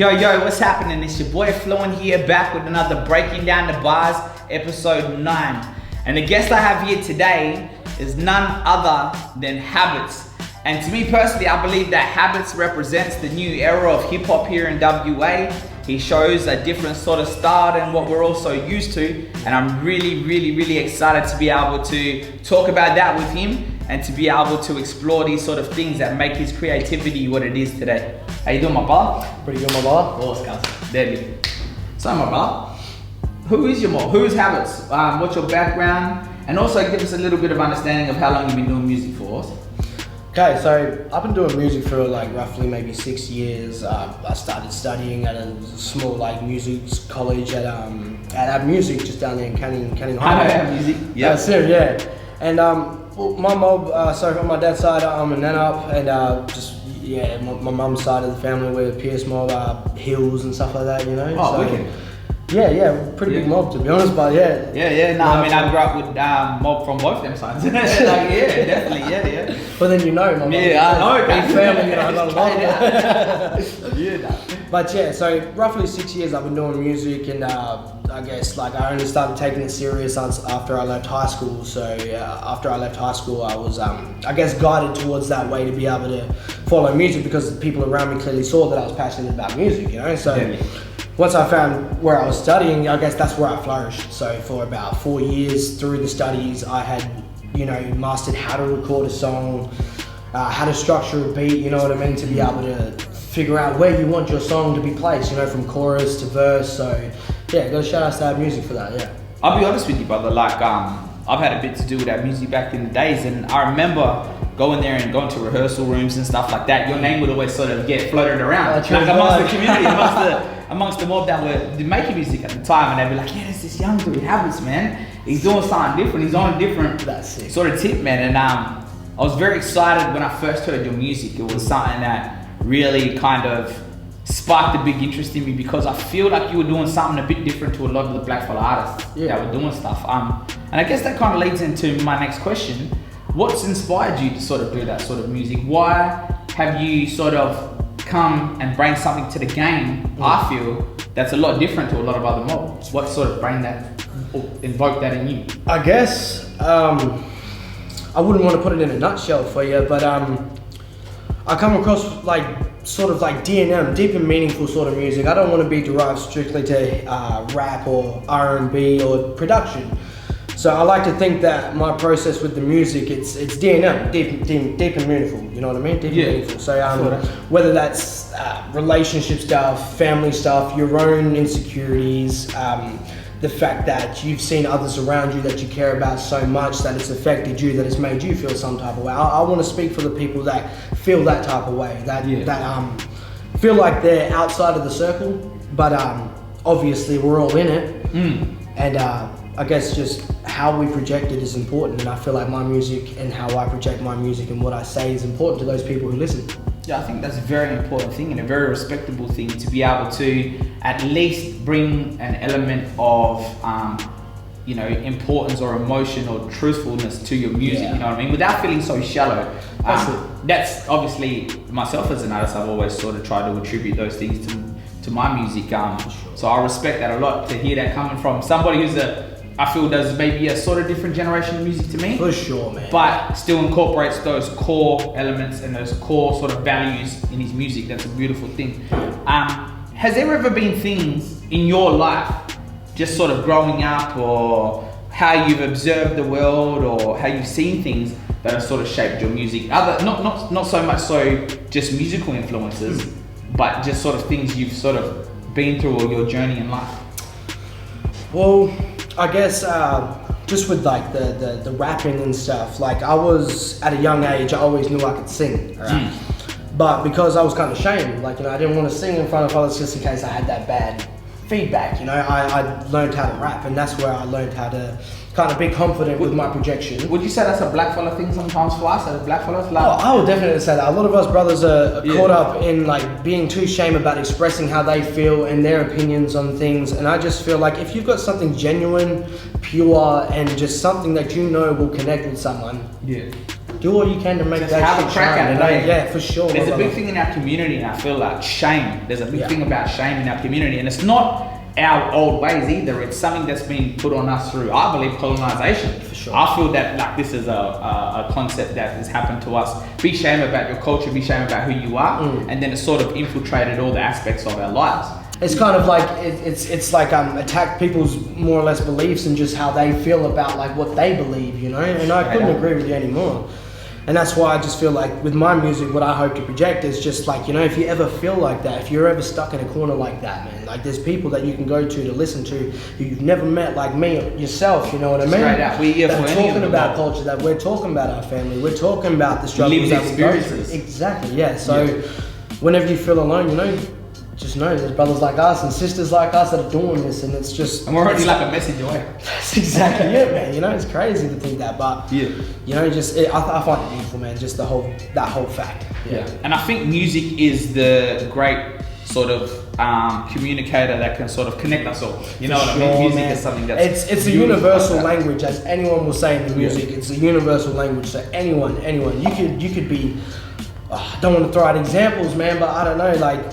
Yo, what's happening? It's your boy Flewnt here, back with another Breaking Down the Bars, episode 9. And the guest I have here today is none other than Habitzz. And to me personally, I believe that Habitzz represents the new era of hip hop here in WA. He shows a different sort of style than what we're also used to. And I'm really excited to be able to talk about that with him and to be able to explore these sort of things that make his creativity what it is today. How you doing, my brother? Pretty good, my brother. Awesome, deadly. So, my brother, who is Habitzz? What's your background? And also give us a little bit of understanding of how long you've been doing music for us. Okay, so I've been doing music for like roughly maybe 6 years. I started studying at a small like music college at Abmusic, just down there in Canning I know Abmusic. Yeah. That's it, yeah. And well, my mob, so from my dad's side, I'm a nan-up, and my mum's side of the family, we're Pierce mob, hills and stuff like that, you know. Oh, wicked. Yeah, pretty big mob to be honest, but yeah. No, I mean I grew up with mob from both them sides. Like, yeah, definitely, yeah. But then you know, my mum. Yeah, I know. Big family, you know, a lot of mob. Yeah. But yeah, so roughly 6 years I've been doing music, and I guess like I only started taking it serious after I left high school. So after I left high school, I was I guess guided towards that way to be able to follow music, because the people around me clearly saw that I was passionate about music, you know. So. Yeah. Once I found where I was studying, I guess that's where I flourished. So for about 4 years through the studies, I had, you know, mastered how to record a song, how to structure a beat, you know what I mean, to be able to figure out where you want your song to be placed, you know, from chorus to verse. So yeah, gotta shout out to Abmusic for that, yeah. I'll be honest with you, brother, like I've had a bit to do with that music back in the days, and I remember going there and going to rehearsal rooms and stuff like that. Your name would always sort of get floated around like amongst the community, amongst the mob that were making music at the time, and they'd be like, yeah, there's this young dude, Habitzz, man. He's doing something different. He's on a different sort of tip, man. And I was very excited when I first heard your music. It was something that really kind of sparked a big interest in me, because I feel like you were doing something a bit different to a lot of the black fella artists that were doing stuff. And I guess that kind of leads into my next question. What's inspired you to sort of do that sort of music? Why have you sort of come and bring something to the game, I feel, that's a lot different to a lot of other mobs? What sort of bring that, or invoke that in you? I guess, I wouldn't want to put it in a nutshell for you, but I come across like sort of like D&M, deep and meaningful sort of music. I don't want to be derived strictly to rap or R&B or production. So I like to think that my process with the music, it's D&M, deep and meaningful, you know what I mean? Deep and meaningful. So whether that's relationship stuff, family stuff, your own insecurities, the fact that you've seen others around you that you care about so much that it's affected you, that it's made you feel some type of way. I want to speak for the people that feel that type of way, that feel like they're outside of the circle, but obviously we're all in it. And I guess just how we project it is important, and I feel like my music and how I project my music and what I say is important to those people who listen. Yeah, I think that's a very important thing and a very respectable thing, to be able to at least bring an element of importance or emotion or truthfulness to your music, you know what I mean, without feeling so shallow. That's obviously, myself as an artist, I've always sort of tried to attribute those things to my music. So I respect that a lot, to hear that coming from somebody who's I feel does maybe a sort of different generation of music to me. For sure, man. But still incorporates those core elements and those core sort of values in his music. That's a beautiful thing. Has there ever been things in your life, just sort of growing up, or how you've observed the world, or how you've seen things that have sort of shaped your music? Not so much so just musical influences, but just sort of things you've sort of been through, or your journey in life? Well, I guess just with like the rapping and stuff, like I was at a young age, I always knew I could sing, right? But because I was kind of ashamed, like, you know, I didn't want to sing in front of others just in case I had that bad feedback, you know, I learned how to rap, and that's where I learned how to kind of be confident with my projection. Would you say that's a black fella thing sometimes for us, as black fellas? Like, I would definitely say that. A lot of us brothers are caught up in like being too ashamed about expressing how they feel and their opinions on things, and I just feel like if you've got something genuine, pure, and just something that you know will connect with someone, do all you can to make Just that have shit a crack shine, at it, you know? eh? Yeah, for sure. There's my a big brother. thing in our community, and I feel like shame. There's a big Yeah. thing about shame in our community, and it's not our old ways either. It's something that's been put on us through, I believe, colonization. For sure. I feel that like this is a concept that has happened to us. Be shame about your culture, be shame about who you are, and then it sort of infiltrated all the aspects of our lives. It's kind of like it's like attack people's more or less beliefs and just how they feel about like what they believe, you know. And I couldn't agree with you anymore. And that's why I just feel like with my music, what I hope to project is just like, you know, if you ever feel like that, if you're ever stuck in a corner like that, man, like there's people that you can go to listen to who you've never met, like me yourself, you know what I mean? Straight out. We're here for any of talking them. about culture, that we're talking about our family, we're talking about the struggles Lived that we go through. experiences. Exactly, yeah. So whenever you feel alone, you know, just know there's brothers like us and sisters like us that are doing this, and it's just... And we're already like a message away. That's exactly it, man. You know, it's crazy to think that, but Yeah. you know, I find it beautiful, man. Just that whole fact. Yeah. And I think music is the great sort of communicator that can sort of connect us all. You know what I mean? Music is something that's it's a universal language, as anyone will say in the music. It's a universal language. So anyone, you could be. I don't want to throw out examples, man, but I don't know, like.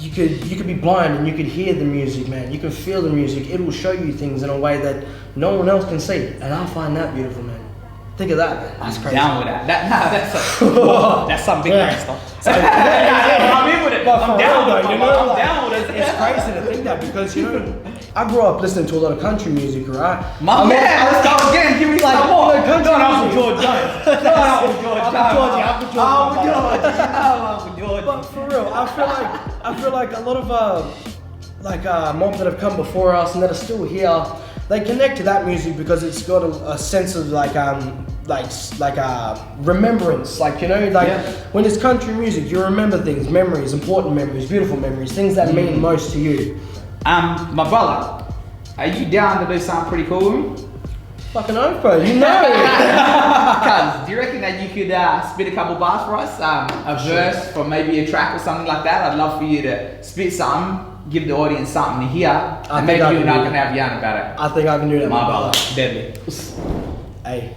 You could be blind and you could hear the music, man. You can feel the music. It will show you things in a way that no one else can see, and I find that beautiful, man. Think of that, man. That's crazy. Down with that. That's some big brain stuff. Yeah. I'm in with it. But I'm for down real, with it. though, you know, I'm like, down with it. It's crazy to think that because, you know, I grew up listening to a lot of country music, right? My man, let's go again. Give me some more. country No, I'm music. George Jones. No, I'm George Jones. I'm George. I'm George. But for real, I feel like a lot of mobs that have come before us and that are still here, they connect to that music because it's got a sense of remembrance, like, you know, like when it's country music, you remember things, memories, important memories, beautiful memories, things that mean most to you. My brother, are you down to do something pretty cool with me? Fucking oath, bro, you know. Cuz, do you reckon that you could spit a couple bars for us? A verse for maybe a track or something like that? I'd love for you to spit something, give the audience something to hear, and maybe you and I can have yarn about it. I think I can do that, My brother, deadly. Hey,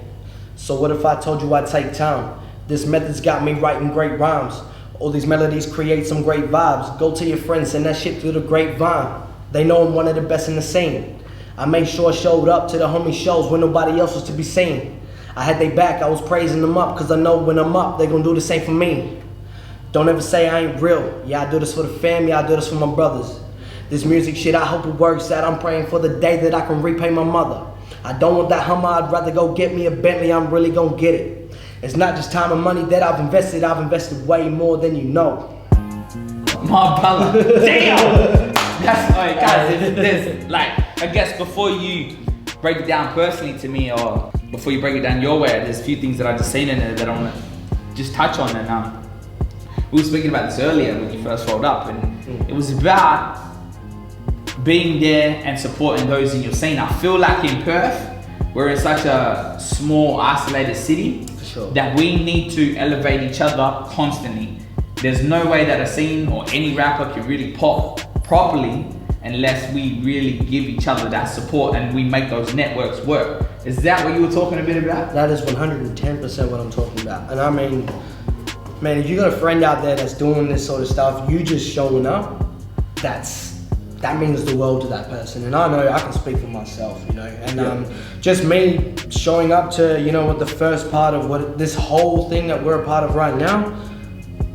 so what if I told you I'd take time? This method's got me writing great rhymes. All these melodies create some great vibes. Go to your friends, send that shit through the grapevine. They know I'm one of the best in the scene. I made sure I showed up to the homie shows when nobody else was to be seen. I had they back, I was praising them up, cause I know when I'm up, they gon' do the same for me. Don't ever say I ain't real. Yeah, I do this for the family, I do this for my brothers. This music shit, I hope it works out. I'm praying for the day that I can repay my mother. I don't want that Hummer, I'd rather go get me a Bentley, I'm really gon' get it. It's not just time and money that I've invested way more than you know. My brother, damn! That's alright, guys. There's like, I guess before you break it down personally to me, or before you break it down your way, there's a few things that I just seen in it that I want to just touch on. And we were speaking about this earlier when you first rolled up, and it was about being there and supporting those in your scene. I feel like in Perth, we're in such a small, isolated city that we need to elevate each other constantly. There's no way that a scene or any rapper can really pop properly unless we really give each other that support and we make those networks work. Is that what you were talking a bit about? That is 110% what I'm talking about. And I mean, man, if you got a friend out there that's doing this sort of stuff, you just showing up, that means the world to that person. And I know I can speak for myself, you know. And just me showing up to, you know, what the first part of what this whole thing that we're a part of right now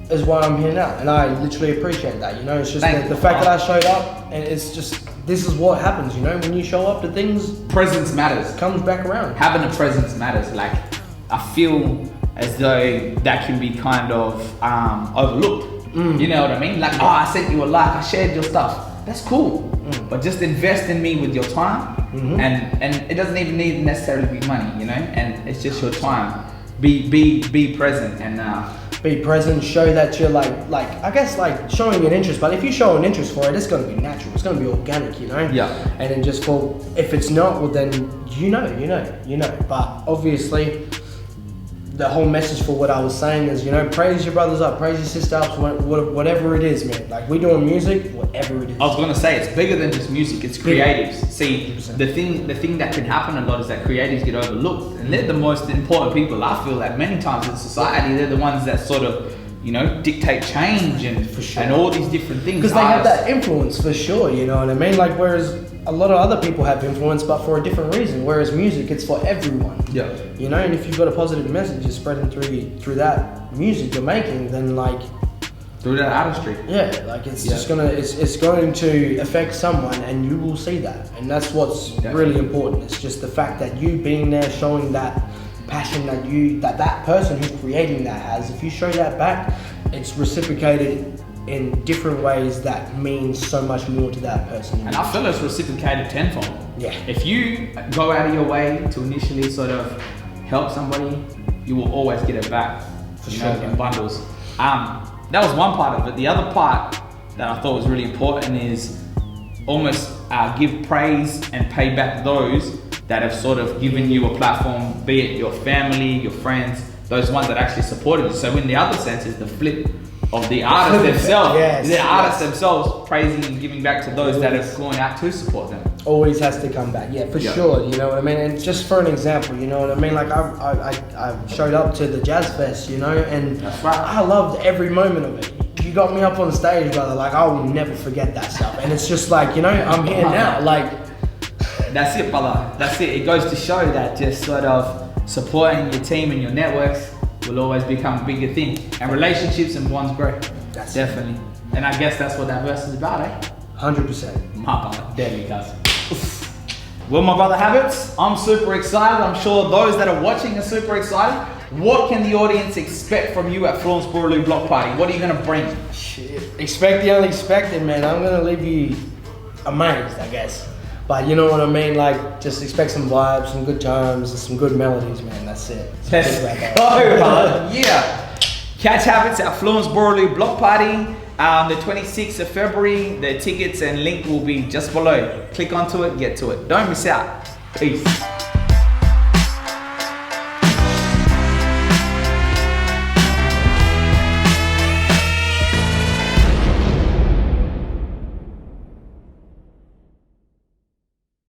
is why I'm here now. And I literally appreciate that, you know. It's just the fact that I showed up, and it's just, this is what happens, you know. When you show up to things, presence matters. Comes back around. Having a presence matters. Like, I feel as though that can be kind of overlooked. You know what I mean? Like, oh, I sent you a like, I shared your stuff. That's cool, but just invest in me with your time, and it doesn't even need necessarily be money, you know. And it's just your time. Be present and be present. Show that you're like I guess like showing an interest. But if you show an interest for it, it's gonna be natural. It's gonna be organic, you know. Yeah. And then just if it's not, well then you know. But obviously, the whole message for what I was saying is, you know, praise your brothers up, praise your sister up, whatever it is, man. Like, we doing music, whatever it is. I was gonna say it's bigger than just music. It's creatives. See, 100%. the thing that can happen a lot is that creatives get overlooked, and they're the most important people. I feel like many times in society, they're the ones that sort of, you know, dictate change and For sure. and all these different things. Because they have that influence for sure, you know what I mean? Like, whereas a lot of other people have influence, but for a different reason. Whereas music, it's for everyone. Yeah. You know, and if you've got a positive message you're spreading through that music you're making, then like, Through that artistry. yeah, like it's Yeah. just gonna, it's going to affect someone, and you will see that, and that's what's really important. It's just the fact that you being there, showing that passion that person who's creating that has. If you show that back, it's reciprocated in different ways that mean so much more to that person. And I feel it's reciprocated tenfold. Yeah. If you go out of your way to initially sort of help somebody, you will always get it back. For you sure, know, in man. bundles. That was one part of it. The other part that I thought was really important is almost give praise and pay back those that have sort of given you a platform, be it your family, your friends, those ones that actually supported you. So in the other sense is the flip of the artists themselves. Yes, the artists yes. themselves praising and giving back to those that have gone out to support them. Always has to come back, yeah, for Yeah. sure. You know what I mean? And just for an example, you know what I mean? Like, I showed up to the Jazz Fest, you know, and That's right. I loved every moment of it. You got me up on stage, brother. Like, I will never forget that stuff. And it's just like, you know, I'm here now. Like, That's it, brother. That's it. It goes to show that just sort of supporting your team and your networks will always become a bigger thing. And relationships and bonds grow. That's definitely. And I guess that's what that verse is about, eh? 100%. My brother, deadly does. Well, my brother Habitzz, I'm super excited. I'm sure those that are watching are super excited. What can the audience expect from you at Flewnt's Boorloo Block Party? What are you gonna bring? Shit. Expect the unexpected, man. I'm gonna leave you amazed, I guess. But you know what I mean? Like, just expect some vibes, some good times, and some good melodies, man. That's it. Let's go, brother. Yeah. Catch Habitzz at Flewnt's Boorloo Block Party. The 26th of February. The tickets and link will be just below. Click onto it, get to it. Don't miss out. Peace.